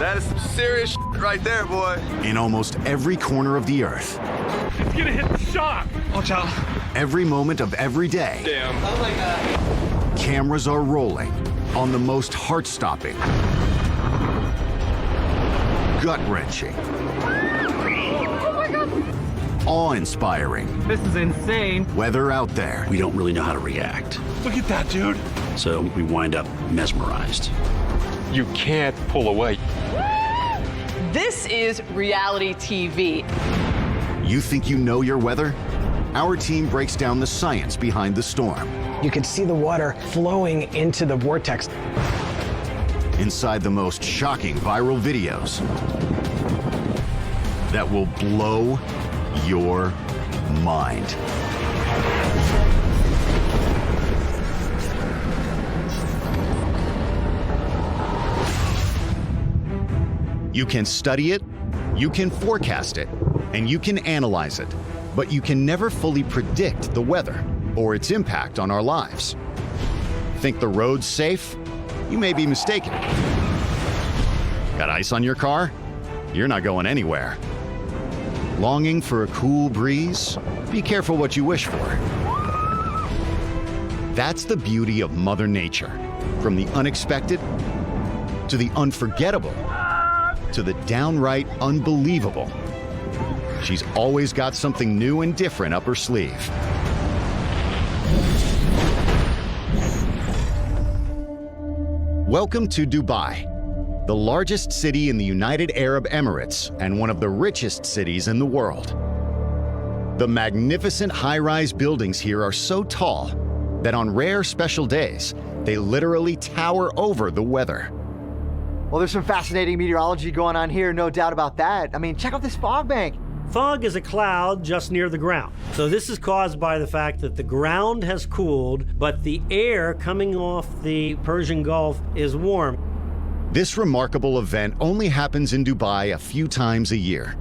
That is some serious right there, boy. In almost every corner of the earth. It's gonna hit the shock. Watch out. Every moment of every day. Damn. Oh my God. Cameras are rolling on the most heart-stopping, gut-wrenching, awe-inspiring This is insane. weather out there. We don't really know how to react, Look at that, dude. so we wind up mesmerized. You can't pull away. This is reality TV. You think you know your weather? Our team breaks down the science behind the storm. You could see the water flowing into the vortex. Inside the most shocking viral videos that will blow your mind. You can study it, you can forecast it, and you can analyze it, but you can never fully predict the weather or its impact on our lives. Think the road's safe? You may be mistaken. Got ice on your car? You're not going anywhere. Longing for a cool breeze? Be careful what you wish for. That's the beauty of Mother Nature. From the unexpected to the unforgettable to the downright unbelievable. She's always got something new and different up her sleeve. Welcome to Dubai, the largest city in the United Arab Emirates and one of the richest cities in the world. The magnificent high-rise buildings here are so tall that on rare special days, they literally tower over the weather. Well, there's some fascinating meteorology going on here, no doubt about that. I mean, check out this fog bank. Fog is a cloud just near the ground. So this is caused by the fact that the ground has cooled, but the air coming off the Persian Gulf is warm. This remarkable event only happens in Dubai a few times a year.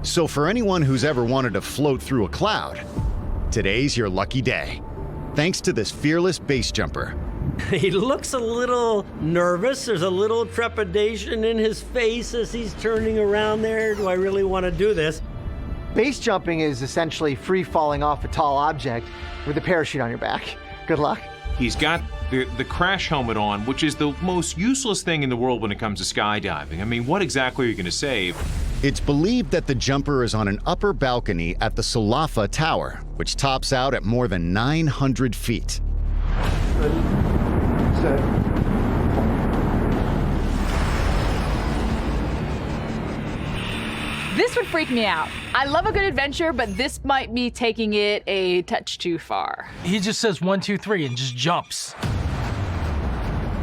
So for anyone who's ever wanted to float through a cloud, today's your lucky day. Thanks to this fearless base jumper. He looks a little nervous. There's a little trepidation in his face as he's turning around there. Do I really want to do this? Base jumping is essentially free falling off a tall object with a parachute on your back. Good luck. He's got the crash helmet on, which is the most useless thing in the world when it comes to skydiving. I mean, what exactly are you going to save? It's believed that the jumper is on an upper balcony at the Sulafa Tower, which tops out at more than 900 feet. This would freak me out. I love a good adventure, but this might be taking it a touch too far. He just says 1, 2, 3 and just jumps.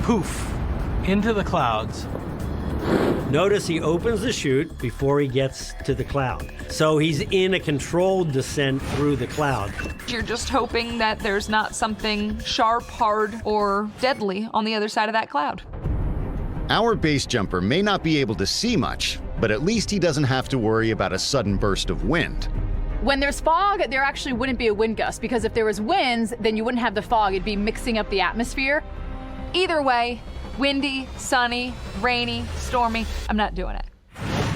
Poof, into the clouds. Notice he opens the chute before he gets to the cloud. So he's in a controlled descent through the cloud. You're just hoping that there's not something sharp, hard, or deadly on the other side of that cloud. Our base jumper may not be able to see much, but at least he doesn't have to worry about a sudden burst of wind. When there's fog, there actually wouldn't be a wind gust, because if there was winds, then you wouldn't have the fog. It'd be mixing up the atmosphere. Either way, windy, sunny, rainy, stormy, I'm not doing it.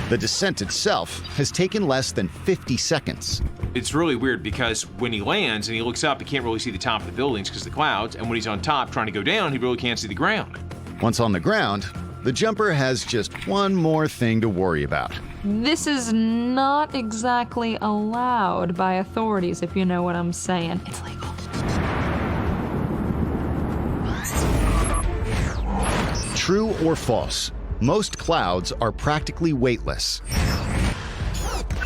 The descent itself has taken less than 50 seconds. It's really weird because when he lands and he looks up, he can't really see the top of the buildings because of the clouds, and when he's on top trying to go down, he really can't see the ground. Once on the ground, the jumper has just one more thing to worry about. This is not exactly allowed by authorities, if you know what I'm saying. It's legal. True or false, most clouds are practically weightless.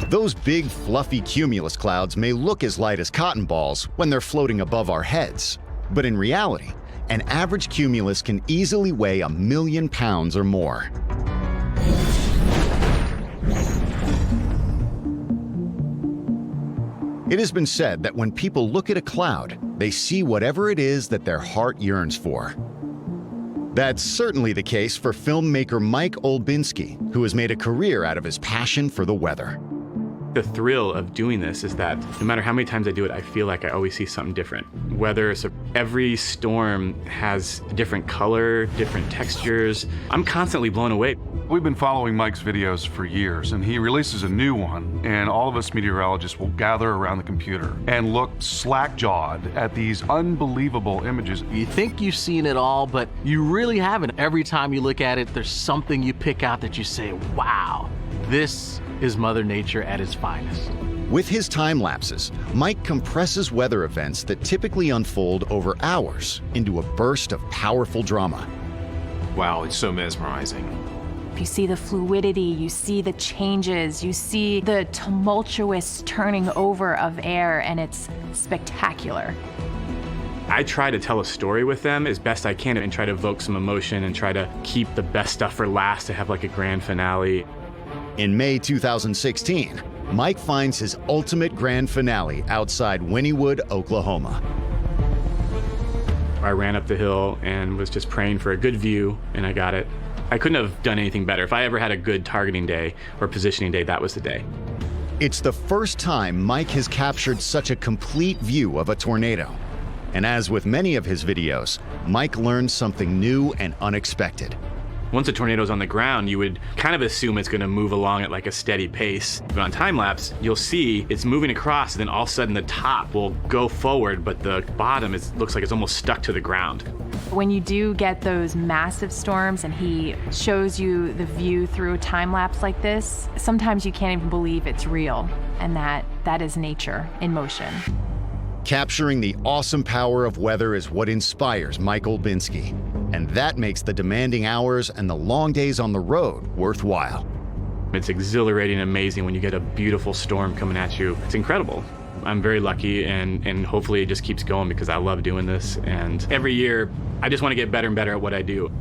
Those big, fluffy cumulus clouds may look as light as cotton balls when they're floating above our heads. But in reality, an average cumulus can easily weigh 1 million pounds or more. It has been said that when people look at a cloud, they see whatever it is that their heart yearns for. That's certainly the case for filmmaker Mike Olbinski, who has made a career out of his passion for the weather. The thrill of doing this is that no matter how many times I do it, I feel like I always see something different. Whether every storm has a different color, different textures. I'm constantly blown away. We've been following Mike's videos for years, and he releases a new one, and all of us meteorologists will gather around the computer and look slack-jawed at these unbelievable images. You think you've seen it all, but you really haven't. Every time you look at it, there's something you pick out that you say, wow, this is Mother Nature at its finest. With his time lapses, Mike compresses weather events that typically unfold over hours into a burst of powerful drama. Wow, it's so mesmerizing. You see the fluidity, you see the changes, you see the tumultuous turning over of air, and it's spectacular. I try to tell a story with them as best I can and try to evoke some emotion and try to keep the best stuff for last to have like a grand finale. In May 2016, Mike finds his ultimate grand finale outside Wynnewood, Oklahoma. I ran up the hill and was just praying for a good view, and I got it. I couldn't have done anything better. If I ever had a good targeting day or positioning day, that was the day. It's the first time Mike has captured such a complete view of a tornado. And as with many of his videos, Mike learned something new and unexpected. Once a tornado's on the ground, you would kind of assume it's gonna move along at like a steady pace. But on time lapse, you'll see it's moving across, and then all of a sudden the top will go forward, but the bottom looks like it's almost stuck to the ground. When you do get those massive storms and he shows you the view through a time lapse like this, sometimes you can't even believe it's real, and that is nature in motion. Capturing the awesome power of weather is what inspires Mike Olbinski, and that makes the demanding hours and the long days on the road worthwhile. It's exhilarating and amazing when you get a beautiful storm coming at you. It's incredible. I'm very lucky, and hopefully it just keeps going because I love doing this, and every year I just want to get better and better at what I do.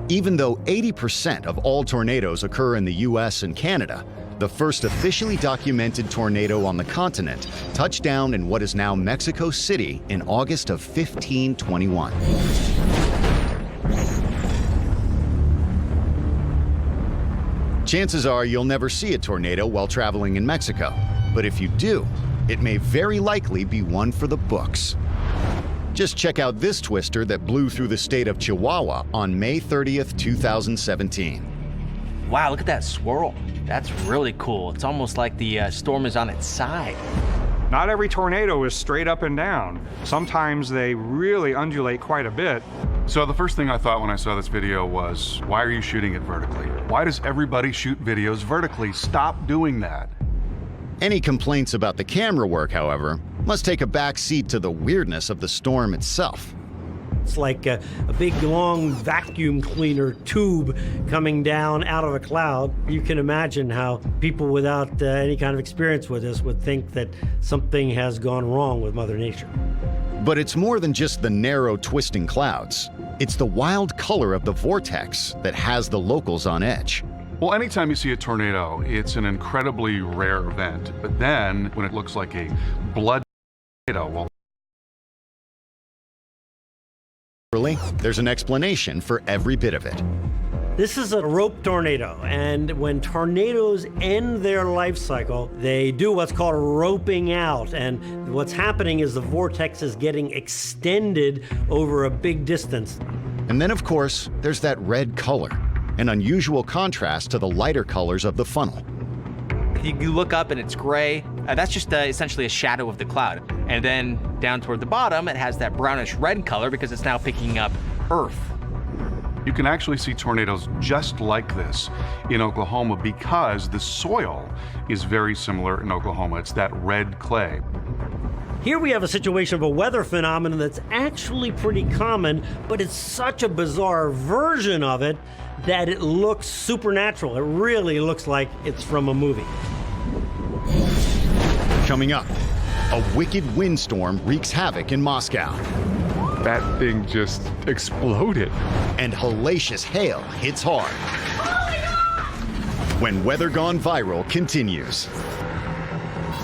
Even though 80% of all tornadoes occur in the US and Canada, the first officially documented tornado on the continent touched down in what is now Mexico City in August of 1521. Chances are you'll never see a tornado while traveling in Mexico, but if you do, it may very likely be one for the books. Just check out this twister that blew through the state of Chihuahua on May 30th, 2017. Wow, look at that swirl. That's really cool. It's almost like the storm is on its side. Not every tornado is straight up and down. Sometimes they really undulate quite a bit. So the first thing I thought when I saw this video was, why are you shooting it vertically? Why does everybody shoot videos vertically? Stop doing that. Any complaints about the camera work, however, must take a back seat to the weirdness of the storm itself. It's like a big, long vacuum cleaner tube coming down out of a cloud. You can imagine how people without any kind of experience with this would think that something has gone wrong with Mother Nature. But it's more than just the narrow, twisting clouds. It's the wild color of the vortex that has the locals on edge. Well, anytime you see a tornado, it's an incredibly rare event. But then, when it looks like a blood tornado, well, there's an explanation for every bit of it. This is a rope tornado, and when tornadoes end their life cycle, they do what's called roping out, and what's happening is the vortex is getting extended over a big distance. And then, of course, there's that red color, an unusual contrast to the lighter colors of the funnel. You look up and it's gray. That's just essentially a shadow of the cloud. And then down toward the bottom, it has that brownish red color because it's now picking up earth. You can actually see tornadoes just like this in Oklahoma because the soil is very similar in Oklahoma. It's that red clay. Here we have a situation of a weather phenomenon that's actually pretty common, but it's such a bizarre version of it that it looks supernatural. It really looks like it's from a movie. Coming up, a wicked windstorm wreaks havoc in Moscow. That thing just exploded. And hellacious hail hits hard. Oh my God! When Weather Gone Viral continues.